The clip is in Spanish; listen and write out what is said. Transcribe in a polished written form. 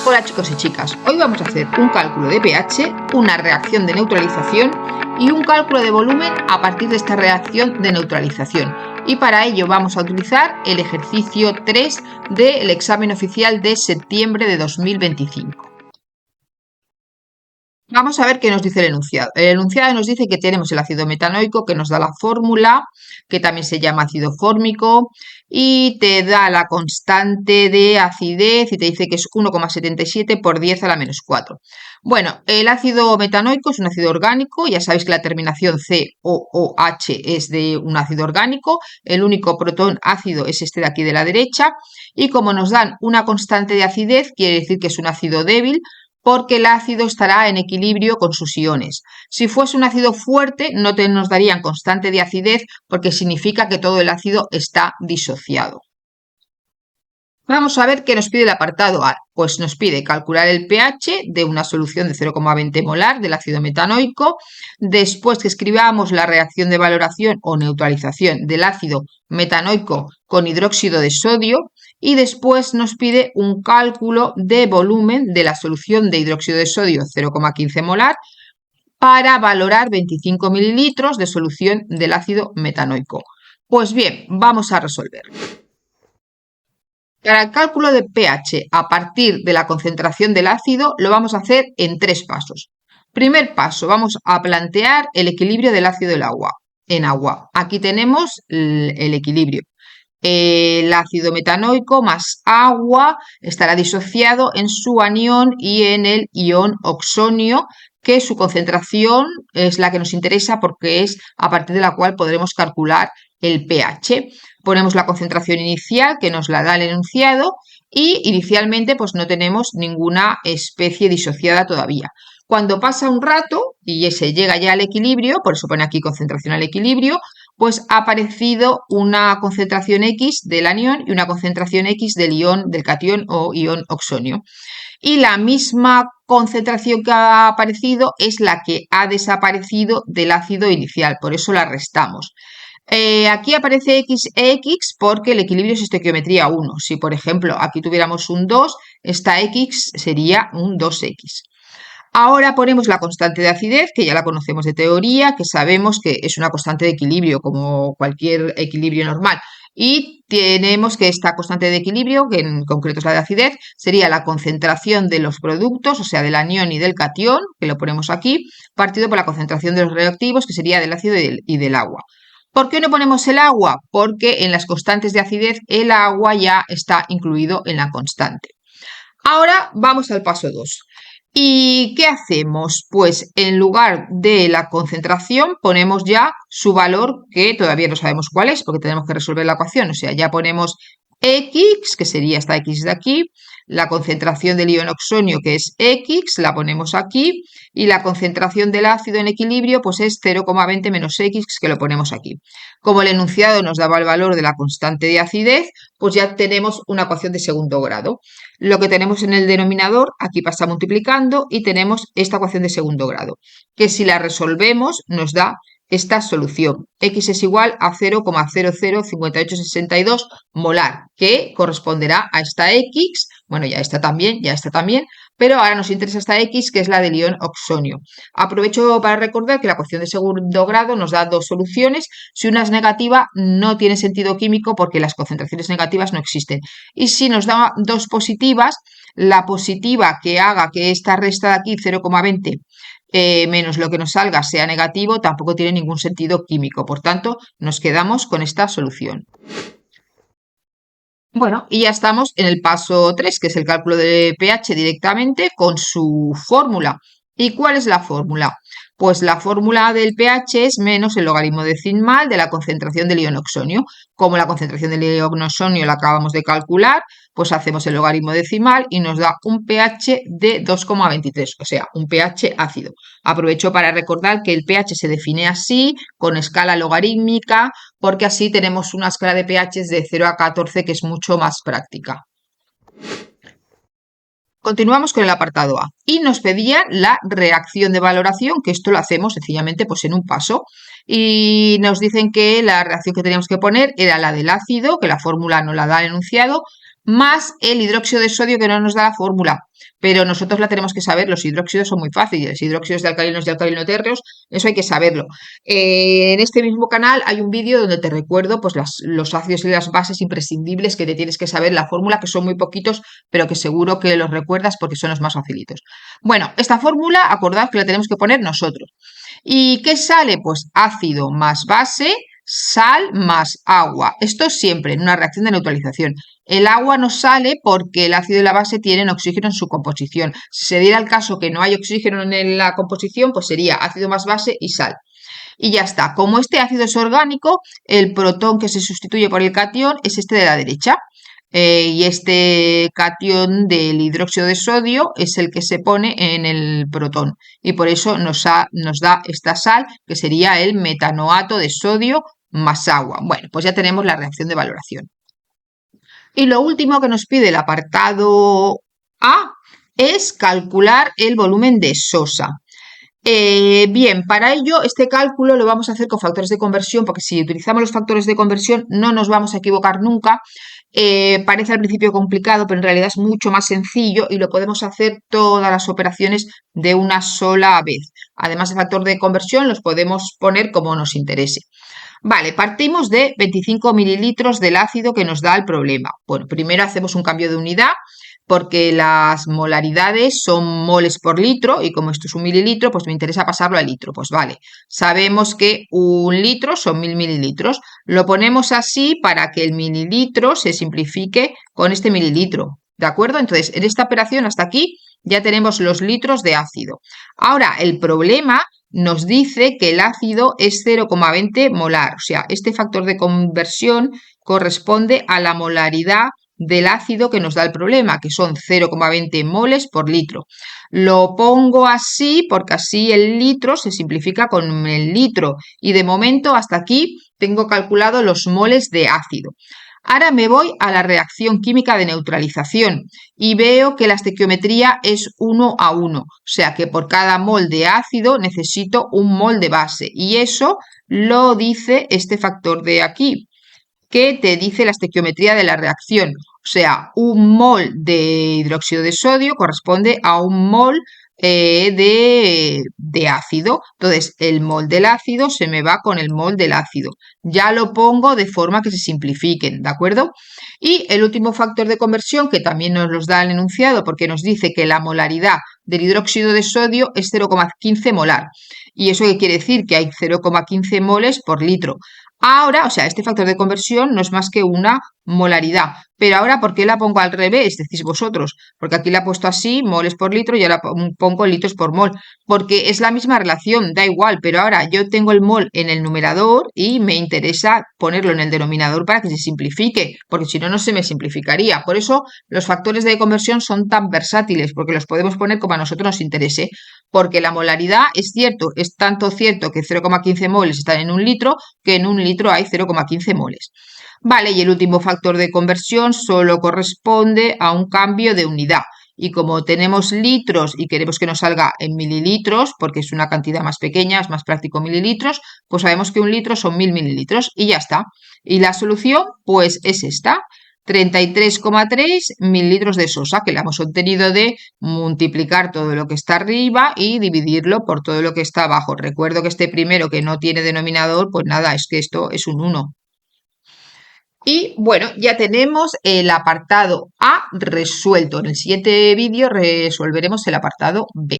Hola chicos y chicas, hoy vamos a hacer un cálculo de pH, una reacción de neutralización y un cálculo de volumen a partir de esta reacción de neutralización. Y para ello vamos a utilizar el ejercicio 3 del examen oficial de septiembre de 2025. Vamos a ver qué nos dice el enunciado. El enunciado nos dice que tenemos el ácido metanoico, que nos da la fórmula, que también se llama ácido fórmico, y te da la constante de acidez y te dice que es 1,77 por 10 a la menos 4. Bueno, el ácido metanoico es un ácido orgánico, ya sabéis que la terminación COOH es de un ácido orgánico, el único protón ácido es este de aquí de la derecha, y como nos dan una constante de acidez, quiere decir que es un ácido débil, porque el ácido estará en equilibrio con sus iones. Si fuese un ácido fuerte, no nos darían constante de acidez, porque significa que todo el ácido está disociado. Vamos a ver qué nos pide el apartado A. Pues nos pide calcular el pH de una solución de 0,20 molar del ácido metanoico. Después que escribamos la reacción de valoración o neutralización del ácido metanoico con hidróxido de sodio. Y después nos pide un cálculo de volumen de la solución de hidróxido de sodio 0,15 molar para valorar 25 mililitros de solución del ácido metanoico. Pues bien, vamos a resolver. Para el cálculo de pH a partir de la concentración del ácido lo vamos a hacer en 3 pasos. Primer paso, vamos a plantear el equilibrio del ácido en agua. Aquí tenemos el equilibrio. El ácido metanoico más agua estará disociado en su anión y en el ion oxonio, que su concentración es la que nos interesa porque es a partir de la cual podremos calcular el pH. Ponemos la concentración inicial que nos la da el enunciado y inicialmente pues no tenemos ninguna especie disociada todavía. Cuando pasa un rato y se llega ya al equilibrio, por eso pone aquí concentración al equilibrio, pues ha aparecido una concentración X del anión y una concentración X del ion, del catión o ion oxonio. Y la misma concentración que ha aparecido es la que ha desaparecido del ácido inicial, por eso la restamos. Aquí aparece X e X porque el equilibrio es estequiometría 1. Si, por ejemplo, aquí tuviéramos un 2, esta X sería un 2X. Ahora ponemos la constante de acidez, que ya la conocemos de teoría, que sabemos que es una constante de equilibrio, como cualquier equilibrio normal. Y tenemos que esta constante de equilibrio, que en concreto es la de acidez, sería la concentración de los productos, o sea, del anión y del catión, que lo ponemos aquí, partido por la concentración de los reactivos, que sería del ácido y del agua. ¿Por qué no ponemos el agua? Porque en las constantes de acidez el agua ya está incluido en la constante. Ahora vamos al paso 2. ¿Y qué hacemos? Pues en lugar de la concentración ponemos ya su valor, que todavía no sabemos cuál es, porque tenemos que resolver la ecuación. O sea, ya ponemos X, que sería esta X de aquí, la concentración del ion oxonio, que es X, la ponemos aquí, y la concentración del ácido en equilibrio, pues es 0,20 menos X, que lo ponemos aquí. Como el enunciado nos daba el valor de la constante de acidez, pues ya tenemos una ecuación de segundo grado. Lo que tenemos en el denominador, aquí pasa multiplicando y tenemos esta ecuación de segundo grado, que si la resolvemos nos da esta solución. X es igual a 0,005862 molar, que corresponderá a esta X, bueno, ya está también, pero ahora nos interesa esta X, que es la del ion oxonio. Aprovecho para recordar que la ecuación de segundo grado nos da dos soluciones. Si una es negativa, no tiene sentido químico porque las concentraciones negativas no existen. Y si nos da dos positivas, la positiva que haga que esta resta de aquí, 0,20, menos lo que nos salga sea negativo, tampoco tiene ningún sentido químico. Por tanto, nos quedamos con esta solución. Bueno, y ya estamos en el paso 3, que es el cálculo de pH directamente con su fórmula. ¿Y cuál es la fórmula? Pues la fórmula del pH es menos el logaritmo decimal de la concentración del ion oxonio. Como la concentración del ion oxonio la acabamos de calcular, pues hacemos el logaritmo decimal y nos da un pH de 2,23, o sea, un pH ácido. Aprovecho para recordar que el pH se define así, con escala logarítmica, porque así tenemos una escala de pH de 0 a 14 que es mucho más práctica. Continuamos con el apartado A y nos pedían la reacción de valoración, que esto lo hacemos sencillamente pues en un paso, y nos dicen que la reacción que teníamos que poner era la del ácido, que la fórmula nos la da el enunciado, más el hidróxido de sodio que no nos da la fórmula. Pero nosotros la tenemos que saber, los hidróxidos son muy fáciles, hidróxidos de alcalinos y alcalino-térreos, eso hay que saberlo. En este mismo canal hay un vídeo donde te recuerdo pues los ácidos y las bases imprescindibles que te tienes que saber la fórmula, que son muy poquitos, pero que seguro que los recuerdas porque son los más facilitos. Bueno, esta fórmula, acordad que la tenemos que poner nosotros. ¿Y qué sale? Pues ácido más base, sal más agua. Esto siempre en una reacción de neutralización. El agua no sale porque el ácido y la base tienen oxígeno en su composición. Si se diera el caso que no hay oxígeno en la composición, pues sería ácido más base y sal. Y ya está. Como este ácido es orgánico, el protón que se sustituye por el catión es este de la derecha. Y este catión del hidróxido de sodio es el que se pone en el protón. Y por eso nos da esta sal, que sería el metanoato de sodio más agua. Bueno, pues ya tenemos la reacción de valoración. Y lo último que nos pide el apartado A es calcular el volumen de Sosa. Bien, para ello este cálculo lo vamos a hacer con factores de conversión, porque si utilizamos los factores de conversión no nos vamos a equivocar nunca. Parece al principio complicado, pero en realidad es mucho más sencillo y lo podemos hacer todas las operaciones de una sola vez. Además, el factor de conversión los podemos poner como nos interese. Vale, partimos de 25 mililitros del ácido que nos da el problema. Bueno, primero hacemos un cambio de unidad porque las molaridades son moles por litro y como esto es un mililitro, pues me interesa pasarlo a litro. Pues vale, sabemos que un litro son 1000 mililitros. Lo ponemos así para que el mililitro se simplifique con este mililitro. ¿De acuerdo? Entonces, en esta operación hasta aquí ya tenemos los litros de ácido. Ahora, el problema nos dice que el ácido es 0,20 molar. O sea, este factor de conversión corresponde a la molaridad del ácido que nos da el problema, que son 0,20 moles por litro. Lo pongo así porque así el litro se simplifica con el litro y de momento hasta aquí tengo calculado los moles de ácido. Ahora me voy a la reacción química de neutralización y veo que la estequiometría es 1 a 1, o sea que por cada mol de ácido necesito un mol de base y eso lo dice este factor de aquí, que te dice la estequiometría de la reacción. O sea, un mol de hidróxido de sodio corresponde a un mol de ácido. Entonces, el mol del ácido se me va con el mol del ácido. Ya lo pongo de forma que se simplifiquen, ¿de acuerdo? Y el último factor de conversión, que también nos los da el enunciado porque nos dice que la molaridad del hidróxido de sodio es 0,15 molar. ¿Y eso qué quiere decir? Que hay 0,15 moles por litro. Ahora, o sea, este factor de conversión no es más que una molaridad. Pero ahora, ¿por qué la pongo al revés? Decís vosotros. Porque aquí la he puesto así, moles por litro, y ahora pongo litros por mol. Porque es la misma relación, da igual. Pero ahora yo tengo el mol en el numerador y me interesa ponerlo en el denominador para que se simplifique. Porque si no, no se me simplificaría. Por eso los factores de conversión son tan versátiles, porque los podemos poner como a nosotros nos interese. Porque la molaridad es cierto, es tanto cierto que 0,15 moles están en un litro, que en un litro hay 0,15 moles. Vale, y el último factor de conversión solo corresponde a un cambio de unidad. Y como tenemos litros y queremos que nos salga en mililitros, porque es una cantidad más pequeña, es más práctico mililitros, pues sabemos que un litro son 1000 mililitros y ya está. Y la solución, pues es esta. 33,3 mililitros de sosa, que la hemos obtenido de multiplicar todo lo que está arriba y dividirlo por todo lo que está abajo. Recuerdo que este primero que no tiene denominador, pues nada, es que esto es un 1. Y bueno, ya tenemos el apartado A resuelto. En el siguiente vídeo resolveremos el apartado B.